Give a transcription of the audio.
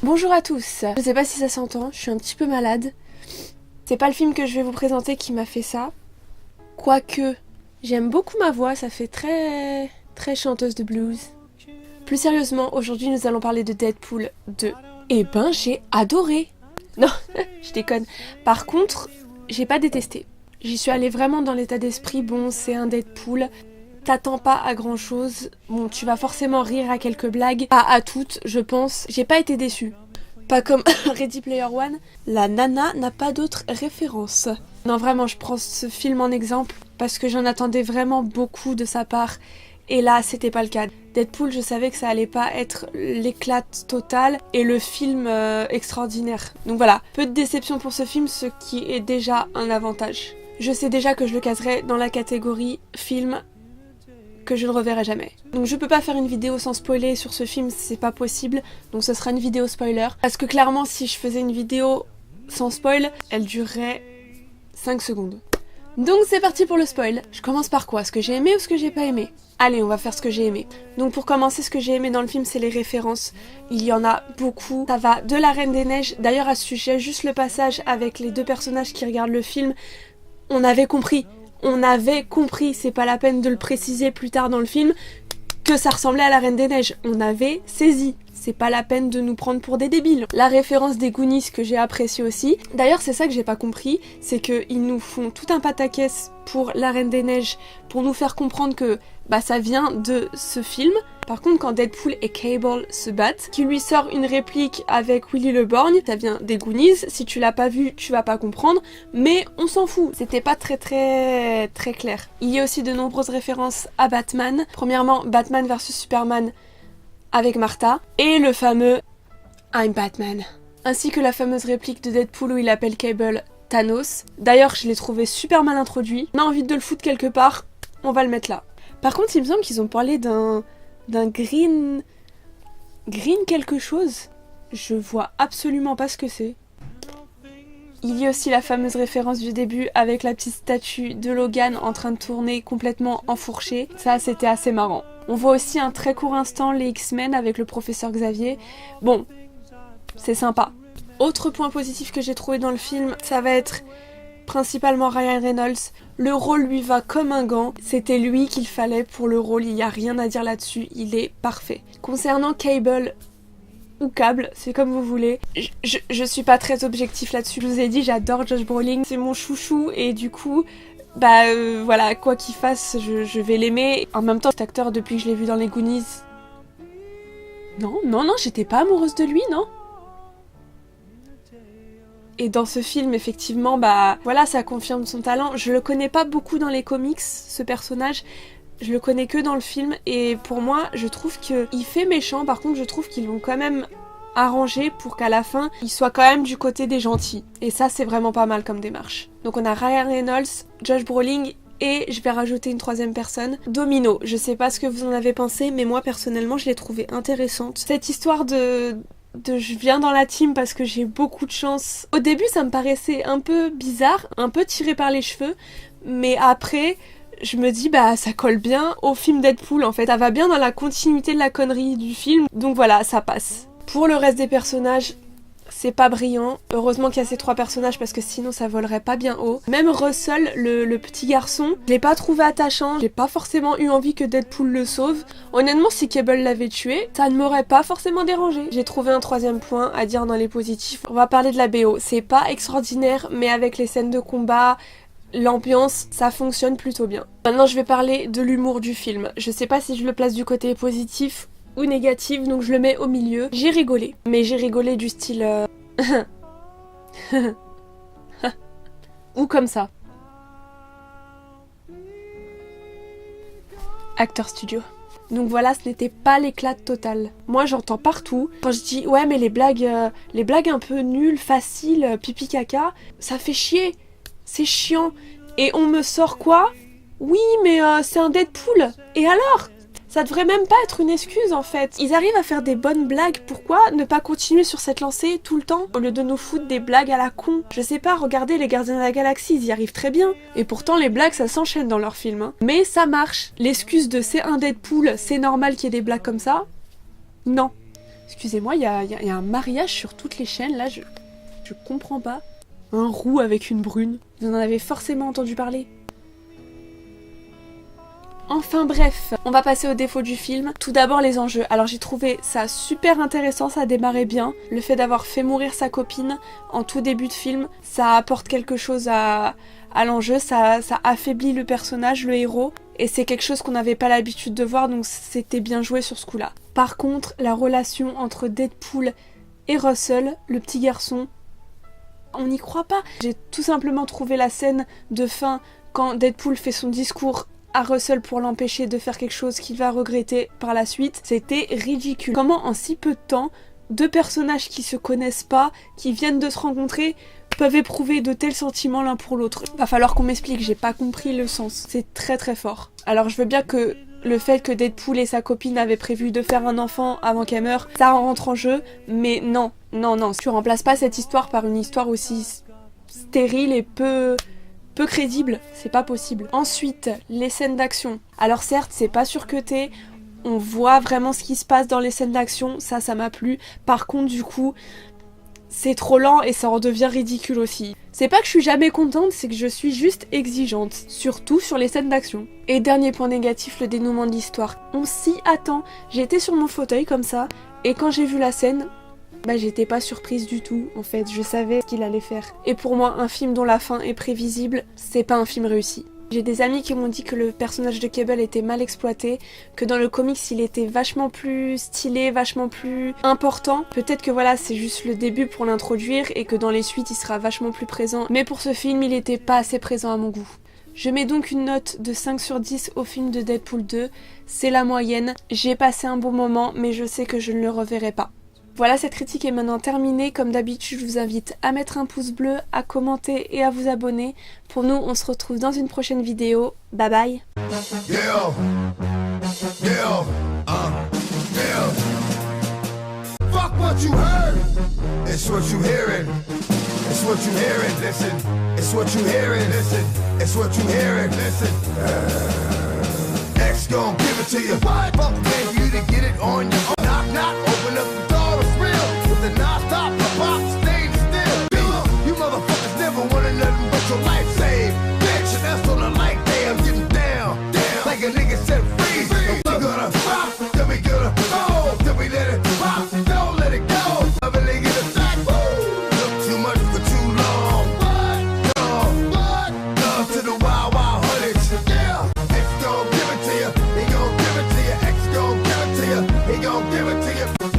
Bonjour à tous. Je sais pas si ça s'entend, je suis un petit peu malade. C'est pas le film que je vais vous présenter qui m'a fait ça. Quoique, j'aime beaucoup ma voix, ça fait très chanteuse de blues. Plus sérieusement, aujourd'hui nous allons parler de Deadpool 2. Eh ben, j'ai adoré. Non, je déconne. Par contre, j'ai pas détesté. J'y suis allée vraiment dans l'état d'esprit, bon, c'est un Deadpool. T'attends pas à grand chose. Bon, tu vas forcément rire à quelques blagues. Pas à toutes, je pense. J'ai pas été déçue. Pas comme Ready Player One. La nana n'a pas d'autres références. Non, vraiment, je prends ce film en exemple parce que j'en attendais vraiment beaucoup de sa part. Et là, c'était pas le cas. Deadpool, je savais que ça allait pas être l'éclate totale et le film extraordinaire. Donc voilà, peu de déception pour ce film, ce qui est déjà un avantage. Je sais déjà que je le caserai dans la catégorie film que je ne reverrai jamais. Donc je peux pas faire une vidéo sans spoiler sur ce film, c'est pas possible, donc ce sera une vidéo spoiler. Parce que clairement, si je faisais une vidéo sans spoil, elle durerait 5 secondes. Donc c'est parti pour le spoil. Je commence par quoi? Ce que j'ai aimé ou ce que j'ai pas aimé? Allez, on va faire ce que j'ai aimé. Donc pour commencer, ce que j'ai aimé dans le film, c'est les références. Il y en a beaucoup. Ça va de la Reine des Neiges. D'ailleurs, à ce sujet, juste le passage avec les deux personnages qui regardent le film, on avait compris. On avait compris, c'est pas la peine de le préciser plus tard dans le film, que ça ressemblait à la Reine des Neiges. On avait saisi. C'est pas la peine de nous prendre pour des débiles. La référence des Goonies que j'ai apprécié aussi. D'ailleurs, c'est ça que j'ai pas compris, c'est qu'ils nous font tout un pataquès pour la Reine des Neiges pour nous faire comprendre que ça vient de ce film. Par contre, quand Deadpool et Cable se battent, qui lui sort une réplique avec Willy le Borgne, ça vient des Goonies. Si tu l'as pas vu, tu vas pas comprendre, mais on s'en fout. C'était pas très clair. Il y a aussi de nombreuses références à Batman. Premièrement, Batman vs Superman avec Martha, et le fameux I'm Batman, ainsi que la fameuse réplique de Deadpool où il appelle Cable Thanos. D'ailleurs, je l'ai trouvé super mal introduit. On a envie de le foutre quelque part, on va le mettre là. Par contre, il me semble qu'ils ont parlé d'un green quelque chose. Je vois absolument pas ce que c'est. Il y a aussi la fameuse référence du début avec la petite statue de Logan en train de tourner complètement enfourchée. Ça, c'était assez marrant. On voit aussi un très court instant les X-Men avec le professeur Xavier. Bon, c'est sympa. Autre point positif que j'ai trouvé dans le film, ça va être principalement Ryan Reynolds. Le rôle lui va comme un gant. C'était lui qu'il fallait pour le rôle, il n'y a rien à dire là-dessus, il est parfait. Concernant Cable ou Cable, c'est comme vous voulez. Je suis pas très objectif là-dessus. Je vous ai dit, j'adore Josh Brolin, c'est mon chouchou et du coup, voilà, quoi qu'il fasse, je vais l'aimer. En même temps, cet acteur, depuis que je l'ai vu dans les Goonies... Non, j'étais pas amoureuse de lui, non. Et dans ce film, effectivement, voilà, ça confirme son talent. Je le connais pas beaucoup dans les comics, ce personnage. Je le connais que dans le film, et pour moi, je trouve qu'il fait méchant. Par contre, je trouve qu'ils l'ont quand même arrangé pour qu'à la fin, il soit quand même du côté des gentils. Et ça, c'est vraiment pas mal comme démarche. Donc on a Ryan Reynolds, Josh Brolin, et je vais rajouter une troisième personne, Domino. Je sais pas ce que vous en avez pensé, mais moi, personnellement, je l'ai trouvée intéressante. Cette histoire de je viens dans la team parce que j'ai beaucoup de chance. Au début, ça me paraissait un peu bizarre, un peu tiré par les cheveux, mais après... je me dis ça colle bien au film Deadpool en fait, ça va bien dans la continuité de la connerie du film, donc voilà, ça passe. Pour le reste des personnages, c'est pas brillant. Heureusement qu'il y a ces trois personnages parce que sinon ça volerait pas bien haut. Même Russell, le petit garçon, je l'ai pas trouvé attachant, j'ai pas forcément eu envie que Deadpool le sauve. Honnêtement, si Cable l'avait tué, ça ne m'aurait pas forcément dérangé. J'ai trouvé un troisième point à dire dans les positifs. On va parler de la BO. C'est pas extraordinaire, mais avec les scènes de combat, l'ambiance, ça fonctionne plutôt bien. Maintenant, je vais parler de l'humour du film. Je sais pas si je le place du côté positif ou négatif, donc je le mets au milieu. J'ai rigolé, mais j'ai rigolé du style... ou comme ça. Acteur studio. Donc voilà, ce n'était pas l'éclat total. Moi, j'entends partout, quand je dis « ouais, mais les blagues un peu nulles, faciles, pipi caca, ça fait chier. C'est chiant. » Et on me sort quoi? Oui, mais c'est un Deadpool. Et alors? Ça devrait même pas être une excuse en fait. Ils arrivent à faire des bonnes blagues, pourquoi ne pas continuer sur cette lancée tout le temps au lieu de nous foutre des blagues à la con? Je sais pas, regardez les Gardiens de la Galaxie, ils y arrivent très bien. Et pourtant les blagues ça s'enchaîne dans leurs films. Hein. Mais ça marche. L'excuse de c'est un Deadpool, c'est normal qu'il y ait des blagues comme ça? Non. Excusez-moi, il y a un mariage sur toutes les chaînes, là, je comprends pas. Un roux avec une brune. Vous en avez forcément entendu parler. Enfin bref, on va passer aux défauts du film. Tout d'abord les enjeux. Alors j'ai trouvé ça super intéressant, ça démarrait bien. Le fait d'avoir fait mourir sa copine en tout début de film, ça apporte quelque chose à l'enjeu, ça affaiblit le personnage, le héros. Et c'est quelque chose qu'on n'avait pas l'habitude de voir, donc c'était bien joué sur ce coup-là. Par contre, la relation entre Deadpool et Russell, le petit garçon, on n'y croit pas. J'ai tout simplement trouvé la scène de fin quand Deadpool fait son discours à Russell pour l'empêcher de faire quelque chose qu'il va regretter par la suite. C'était ridicule. Comment en si peu de temps, deux personnages qui se connaissent pas, qui viennent de se rencontrer, peuvent éprouver de tels sentiments l'un pour l'autre? Va falloir qu'on m'explique, j'ai pas compris le sens. C'est très très fort. Alors je veux bien que le fait que Deadpool et sa copine avaient prévu de faire un enfant avant qu'elle meure, ça rentre en jeu, mais non, tu remplaces pas cette histoire par une histoire aussi stérile et peu crédible, c'est pas possible. Ensuite, les scènes d'action. Alors certes, c'est pas surcuté, on voit vraiment ce qui se passe dans les scènes d'action, ça m'a plu. Par contre, du coup, c'est trop lent et ça en devient ridicule aussi. C'est pas que je suis jamais contente, c'est que je suis juste exigeante, surtout sur les scènes d'action. Et dernier point négatif, le dénouement de l'histoire. On s'y attend. J'étais sur mon fauteuil comme ça, et quand j'ai vu la scène, j'étais pas surprise du tout, en fait, je savais ce qu'il allait faire. Et pour moi, un film dont la fin est prévisible, c'est pas un film réussi. J'ai des amis qui m'ont dit que le personnage de Cable était mal exploité, que dans le comics il était vachement plus stylé, vachement plus important. Peut-être que voilà, c'est juste le début pour l'introduire et que dans les suites il sera vachement plus présent. Mais pour ce film, il était pas assez présent à mon goût. Je mets donc une note de 5 sur 10 au film de Deadpool 2. C'est la moyenne. J'ai passé un bon moment, mais je sais que je ne le reverrai pas. Voilà, cette critique est maintenant terminée. Comme d'habitude, je vous invite à mettre un pouce bleu, à commenter et à vous abonner. Pour nous, on se retrouve dans une prochaine vidéo. Bye bye. Yeah. Yeah. Yeah. Fuck what you heard. It's what you hearing. It's what you hearing. Listen. It's what you hearing. Listen. It's what you hearing. Listen. X gon' give it to you. What? Fuck, baby, you to get it on your own. Knock, knock, open up the door, it's real. With the non-stop, the pop, stay still. You motherfuckers never wanted nothing but your life saved. Bitch, and that's on the like, damn, getting down. Damn, like a nigga said, freeze. We gonna pop, then we gonna go. Then we let it pop, don't let it go. Never nigga in the sack, look too much for too long. What? No, what? Love to the wild, wild hundreds. Yeah, X gon' give it to you. He gon' give it to you. X gon' give it to you. He gon' give it to you.